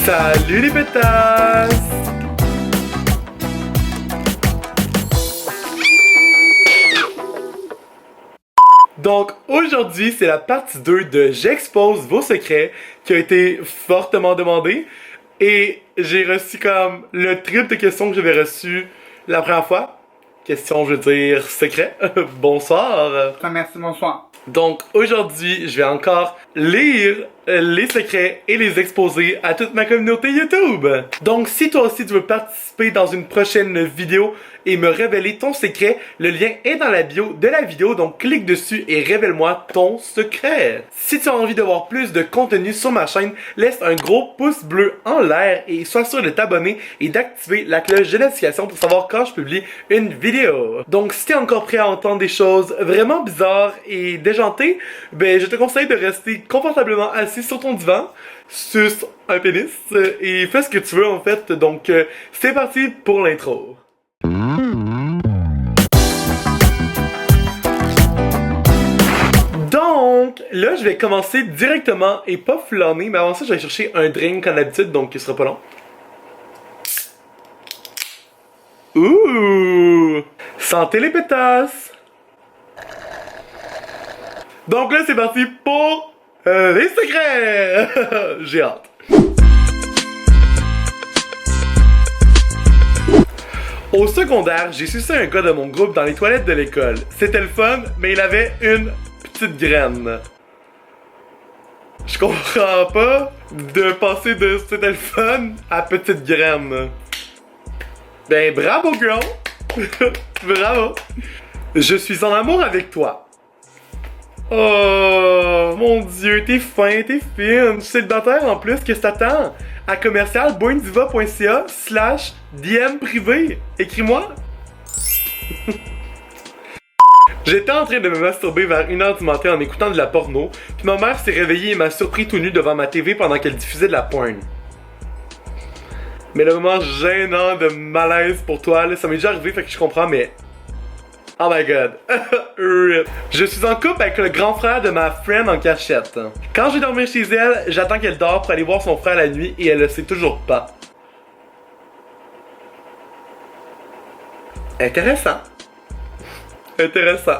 Salut les pétasses! Donc aujourd'hui c'est la partie 2 de J'expose vos secrets qui a été fortement demandée et j'ai reçu comme le triple de questions que j'avais reçues la première fois. Question, je veux dire, secret. Bonsoir. Merci, bonsoir. Donc aujourd'hui, je vais encore lire les secrets et les exposer à toute ma communauté YouTube. Donc si toi aussi tu veux participer dans une prochaine vidéo et me révéler ton secret, le lien est dans la bio de la vidéo, donc clique dessus et révèle-moi ton secret. Si tu as envie de voir plus de contenu sur ma chaîne, laisse un gros pouce bleu en l'air et sois sûr de t'abonner et d'activer la cloche de notification pour savoir quand je publie une vidéo. Donc si tu es encore prêt à entendre des choses vraiment bizarres et déjantées, ben je te conseille de rester confortablement assis sur ton divan, suce un pénis et fais ce que tu veux en fait. Donc c'est parti pour l'intro. Donc, là, je vais commencer directement et pas flâner, mais avant ça, je vais chercher un drink comme d'habitude, donc il sera pas long. Ouh! Santé les pétasses! Donc là, c'est parti pour les secrets! J'ai hâte. Au secondaire, j'ai sucé un gars de mon groupe dans les toilettes de l'école. C'était le fun, mais il avait une petite graine. Je comprends pas de passer de c'était le fun à petite graine. Ben bravo girl! Bravo! Je suis en amour avec toi. Oh mon dieu, t'es fin, t'es fine. Célibataire en plus, qu'est-ce que t'attends? À commercial boindiva.ca/DM privé. Écris-moi. J'étais en train de me masturber vers 1h du matin en écoutant de la porno, puis ma mère s'est réveillée et m'a surpris tout nu devant ma TV pendant qu'elle diffusait de la porn. Mais le moment gênant de malaise pour toi, là, ça m'est déjà arrivé, fait que je comprends, mais... Oh my god. RIP. Je suis en couple avec le grand frère de ma friend en cachette. Quand je vais dormir chez elle, j'attends qu'elle dort pour aller voir son frère la nuit et elle le sait toujours pas. Intéressant. Intéressant.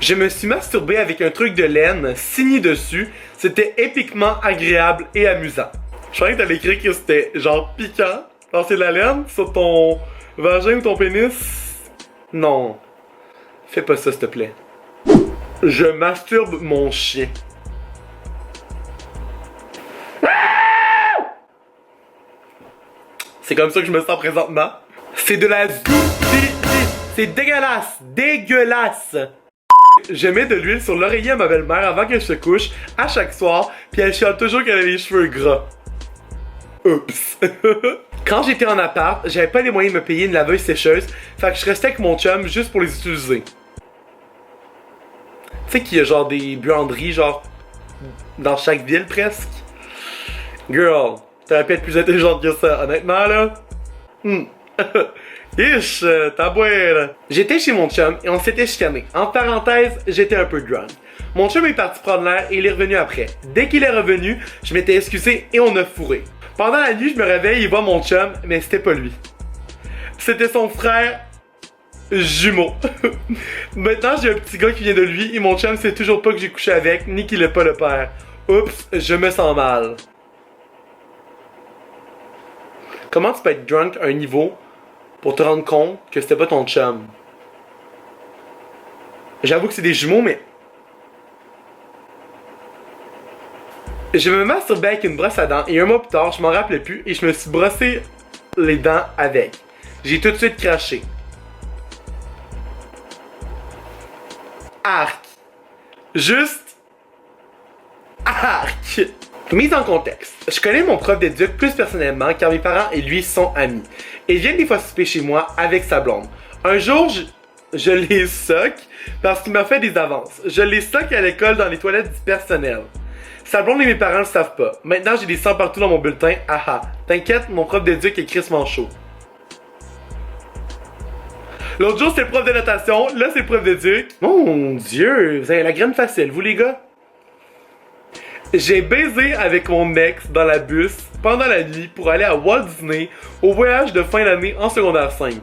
Je me suis masturbé avec un truc de laine signé dessus. C'était épiquement agréable et amusant. Je croyais que t'allais écrire que c'était genre piquant. Passer de la laine sur ton vagin ou ton pénis. Non. Fais pas ça, s'il te plaît. Je masturbe mon chien. C'est comme ça que je me sens présentement. C'est de la c'est dégueulasse! Dégueulasse! Je mets de l'huile sur l'oreiller à ma belle-mère avant qu'elle se couche, à chaque soir, puis elle chiale toujours qu'elle a les cheveux gras. Oups! Quand j'étais en appart, j'avais pas les moyens de me payer une laveuse sécheuse, fait que je restais avec mon chum juste pour les utiliser. Tu sais qu'il y a genre des buanderies, genre, dans chaque ville presque? Girl, t'aurais pu être plus intelligente que ça, honnêtement là. Ish, t'as boire là. J'étais chez mon chum et on s'était chicané. En parenthèse, j'étais un peu drunk. Mon chum est parti prendre l'air et il est revenu après. Dès qu'il est revenu, je m'étais excusé et on a fourré. Pendant la nuit, je me réveille et vois mon chum, mais c'était pas lui. C'était son frère jumeau. Maintenant, j'ai un petit gars qui vient de lui et mon chum sait toujours pas que j'ai couché avec, ni qu'il est pas le père. Oups, je me sens mal. Comment tu peux être drunk à un niveau pour te rendre compte que c'était pas ton chum? J'avoue que c'est des jumeaux, mais... Je me masturbais avec une brosse à dents et un mois plus tard, je m'en rappelais plus et je me suis brossé les dents avec. J'ai tout de suite craché. Arc. Juste... Arc. Mise en contexte. Je connais mon prof d'éduc plus personnellement car mes parents et lui sont amis. Il vient des fois souper chez moi avec sa blonde. Un jour, je les soque parce qu'il m'a fait des avances. Je les soque à l'école dans les toilettes du personnel. Sa blonde et mes parents le savent pas. Maintenant, j'ai des sangs partout dans mon bulletin. Haha. T'inquiète, mon prof d'éduc est crissement chaud. L'autre jour, c'était le prof de natation. Là, c'est le prof d'éduc. Mon Dieu, vous avez la graine facile, vous les gars. J'ai baisé avec mon ex dans la bus pendant la nuit pour aller à Walt Disney au voyage de fin d'année en secondaire 5.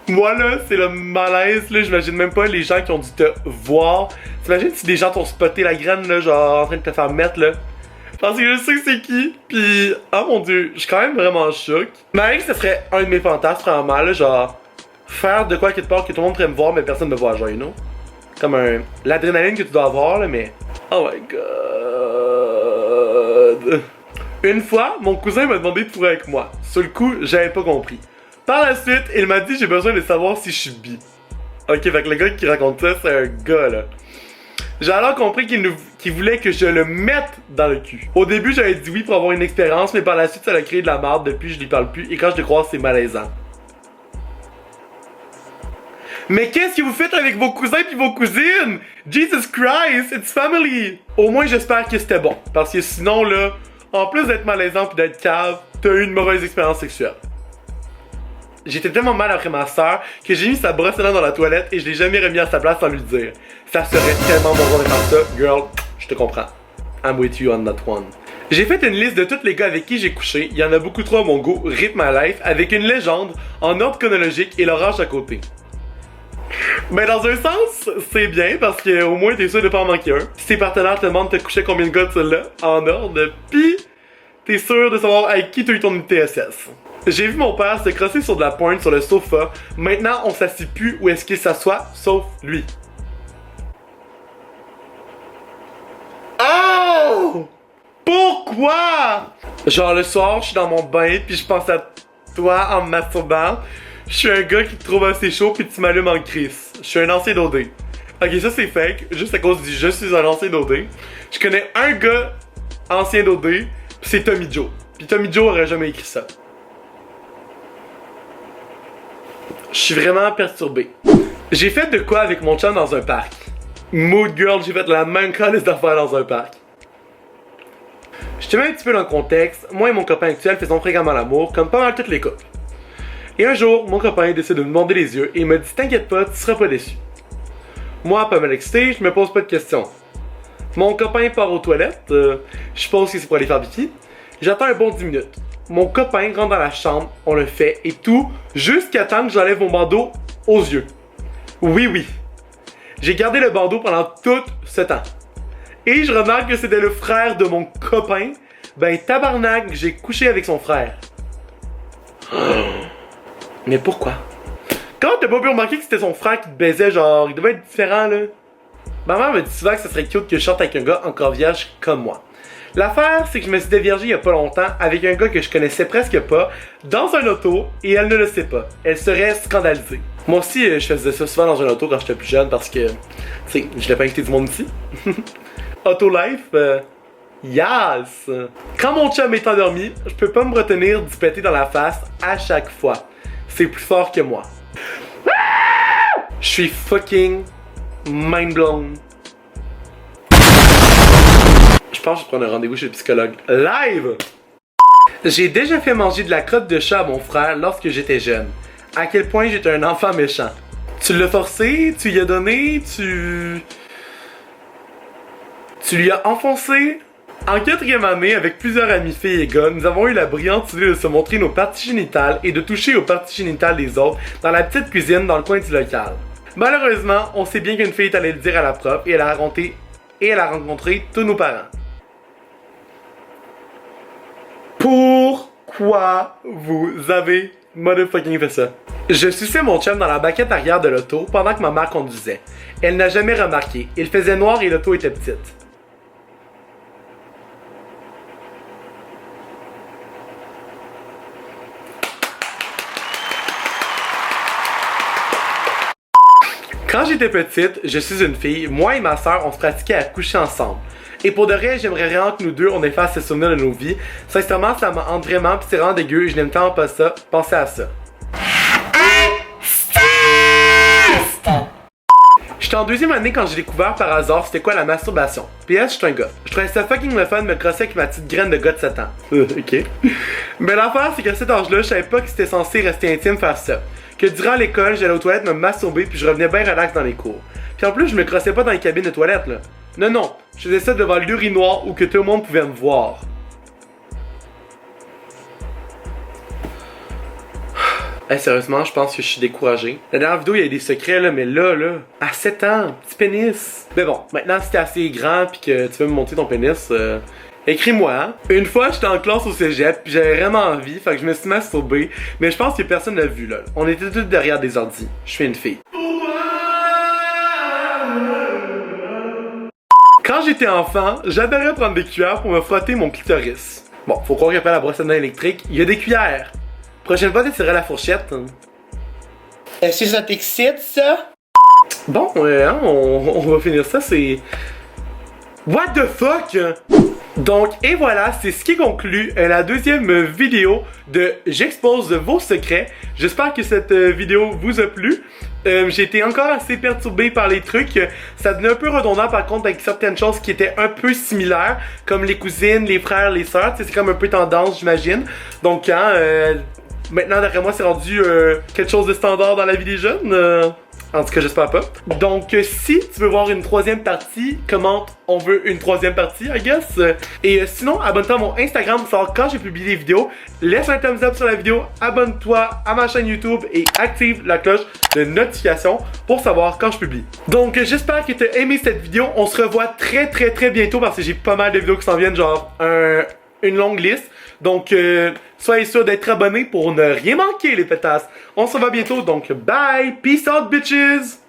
Moi là, c'est le malaise là, j'imagine même pas les gens qui ont dû te voir. T'imagines si des gens t'ont spoté la graine là, genre en train de te faire mettre là. Parce que je sais c'est qui, pis oh mon dieu, je suis quand même vraiment choc. Mais que ce serait un de mes fantasmes vraiment là, genre faire de quoi quelque part que tout le monde pourrait me voir mais personne ne me voit, genre, you know? Comme l'adrénaline que tu dois avoir là, mais oh my god. Une fois, mon cousin m'a demandé de fourrer avec moi. Sur le coup, j'avais pas compris. Par la suite, il m'a dit j'ai besoin de savoir si je suis bi. Ok, fait que le gars qui raconte ça, c'est un gars là. J'ai alors compris qu'il voulait que je le mette dans le cul. Au début, j'avais dit oui pour avoir une expérience, mais par la suite, ça a créé de la merde. Depuis, je lui parle plus et quand je le croise, c'est malaisant. Mais qu'est-ce que vous faites avec vos cousins pis vos cousines? Jesus Christ, it's family! Au moins, j'espère que c'était bon. Parce que sinon, là, en plus d'être malaisant pis d'être cave, t'as eu une mauvaise expérience sexuelle. J'étais tellement mal après ma soeur que j'ai mis sa brosse à dents dans la toilette et je l'ai jamais remis à sa place sans lui le dire. Ça serait tellement bon de faire ça, girl, je te comprends. I'm with you on that one. J'ai fait une liste de tous les gars avec qui j'ai couché, il y en a beaucoup trop à mon goût, Rip My Life, avec une légende en ordre chronologique et l'orage à côté. Mais dans un sens, c'est bien parce que au moins t'es sûr de pas en manquer un. Si tes partenaires te demandent de te coucher combien de gars de ceux-là, en ordre, pis t'es sûr de savoir avec qui t'as eu ton ITSS. J'ai vu mon père se crosser sur de la pointe sur le sofa. Maintenant, on s'assit plus où est-ce qu'il s'assoit, sauf lui. Oh! Pourquoi? Genre le soir, je suis dans mon bain puis je pense à toi en me masturbant. Je suis un gars qui te trouve assez chaud puis tu m'allumes en crise. Je suis un ancien d'OD. Ok, ça c'est fake, juste à cause du je suis un ancien d'OD. Je connais un gars ancien d'OD, pis c'est Tommy Joe. Puis Tommy Joe aurait jamais écrit ça. Je suis vraiment perturbé. J'ai fait de quoi avec mon chum dans un parc? Mood girl, j'ai fait la même calice d'affaires dans un parc. Je te mets un petit peu dans le contexte. Moi et mon copain actuel faisons fréquemment l'amour, comme pas mal toutes les couples. Et un jour, mon copain décide de me demander les yeux et il me dit t'inquiète pas, tu seras pas déçu. Moi, pas mal excité, je me pose pas de questions. Mon copain part aux toilettes, je suppose que c'est pour aller faire pipi. J'attends un bon 10 minutes. Mon copain rentre dans la chambre, on le fait et tout, jusqu'à temps que j'enlève mon bandeau aux yeux. Oui. J'ai gardé le bandeau pendant tout ce temps. Et je remarque que c'était le frère de mon copain. Ben tabarnak, j'ai couché avec son frère. Mais pourquoi? Comment t'as pas pu remarquer que c'était son frère qui te baisait, genre, il devait être différent là? Ma mère me dit souvent que ça serait cute que je sorte avec un gars encore vierge comme moi. L'affaire, c'est que je me suis déviergé il y a pas longtemps avec un gars que je connaissais presque pas, dans un auto, et elle ne le sait pas. Elle serait scandalisée. Moi aussi, je faisais ça souvent dans un auto quand j'étais plus jeune parce que, tu sais, je l'ai pas invité du monde ici. Auto life, yes! Quand mon chum est endormi, je peux pas me retenir d'y péter dans la face à chaque fois. C'est plus fort que moi. Je suis fucking mind blown. Je pense que je vais prendre un rendez-vous chez le psychologue. Live! J'ai déjà fait manger de la crotte de chat à mon frère lorsque j'étais jeune. À quel point j'étais un enfant méchant. Tu l'as forcé, tu lui as donné, tu lui as enfoncé. En 4e année, avec plusieurs amis filles et gars, nous avons eu la brillante idée de se montrer nos parties génitales et de toucher aux parties génitales des autres dans la petite cuisine dans le coin du local. Malheureusement, on sait bien qu'une fille est allée le dire à la prof et elle a rencontré tous nos parents. Pourquoi vous avez motherfucking fait ça? Je suçais mon chum dans la baquette arrière de l'auto pendant que ma mère conduisait. Elle n'a jamais remarqué. Il faisait noir et l'auto était petite. Quand j'étais petite, je suis une fille, moi et ma soeur, on se pratiquait à coucher ensemble. Et pour de vrai, j'aimerais vraiment que nous deux, on efface ces souvenirs de nos vies. Sincèrement, ça me hante vraiment, pis c'est vraiment dégueu, je n'aime tellement pas ça. Pensez à ça. J'étais en 2e année quand j'ai découvert par hasard c'était quoi la masturbation. PS, je suis un gars. Je trouvais ça fucking le fun de me crosser avec ma petite graine de gars de 7 ans. Ok. Mais l'affaire, c'est qu'à cet âge-là, je savais pas que c'était censé rester intime faire ça. Que durant l'école, j'allais aux toilettes me masturber puis je revenais bien relax dans les cours. Puis en plus, je me crossais pas dans les cabines de toilettes là. Non, Je faisais ça devant l'urinoir où que tout le monde pouvait me voir. Hey, sérieusement, je pense que je suis découragé. La dernière vidéo, il y a des secrets, là, mais là, à 7 ans, petit pénis. Mais bon, maintenant, si t'es assez grand pis que tu veux me monter ton pénis, écris-moi, hein. Une fois, j'étais en classe au cégep pis j'avais vraiment envie, fait que je me suis masturbé, mais je pense que personne l'a vu, là. On était tous derrière des ordis. Je suis une fille. Quand j'étais enfant, j'adorais prendre des cuillères pour me frotter mon clitoris. Bon, faut croire qu'il n'y a pas la brosse à dents électrique, il y a des cuillères. Prochaine fois, t'essaieras la fourchette. Est-ce que ça t'excite, ça? Bon, hein, on va finir ça, c'est... What the fuck? Donc, et voilà, c'est ce qui conclut la deuxième vidéo de J'expose vos secrets. J'espère que cette vidéo vous a plu. J'ai été encore assez perturbé par les trucs. Ça devenait un peu redondant par contre avec certaines choses qui étaient un peu similaires, comme les cousines, les frères, les sœurs. C'est comme un peu tendance, j'imagine. Donc, hein, maintenant, d'après moi, c'est rendu quelque chose de standard dans la vie des jeunes. En tout cas, j'espère pas. Donc, si tu veux voir une troisième partie, commente on veut une troisième partie, I guess. Et sinon, abonne-toi à mon Instagram pour savoir quand j'ai publié des vidéos. Laisse un thumbs up sur la vidéo, abonne-toi à ma chaîne YouTube et active la cloche de notification pour savoir quand je publie. Donc, j'espère que tu as aimé cette vidéo. On se revoit très bientôt parce que j'ai pas mal de vidéos qui s'en viennent, genre une longue liste. Donc, soyez sûr d'être abonné pour ne rien manquer, les pétasses. On se revoit bientôt, donc bye! Peace out, bitches!